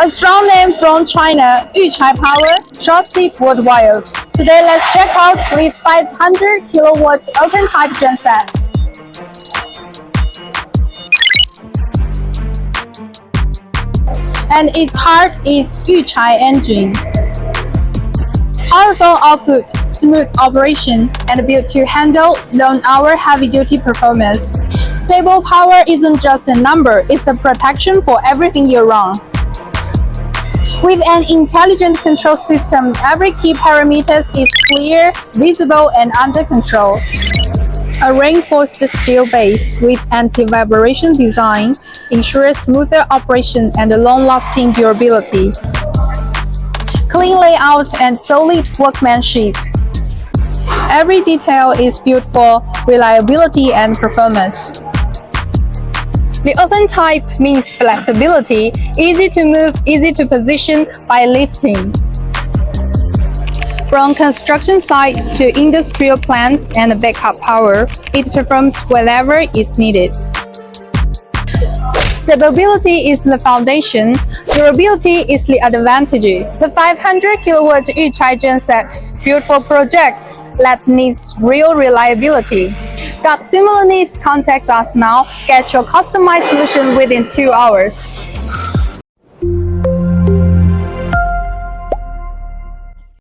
A strong name from China, Yuchai Power, trusted worldwide. Today, let's check out this 500 kilowatt open-type genset. And its heart is Yuchai engine. Powerful output, smooth operation, and built to handle long-hour heavy-duty performance. Stable power isn't just a number, it's a protection for everything you run. With an intelligent control system, every key parameter is clear, visible, and under control. A reinforced steel base with anti-vibration design ensures smoother operation and long-lasting durability. Clean layout and solid workmanship. Every detail is built for reliability and performance. The open type means flexibility, easy to move, easy to position by lifting. From construction sites to industrial plants and backup power, it performs wherever it's needed. Stability is the foundation, durability is the advantage. The 500 kilowatt Yuchai Genset, built for projects that needs real reliability. Got similar needs? Contact us now. Get your customized solution within 2 hours.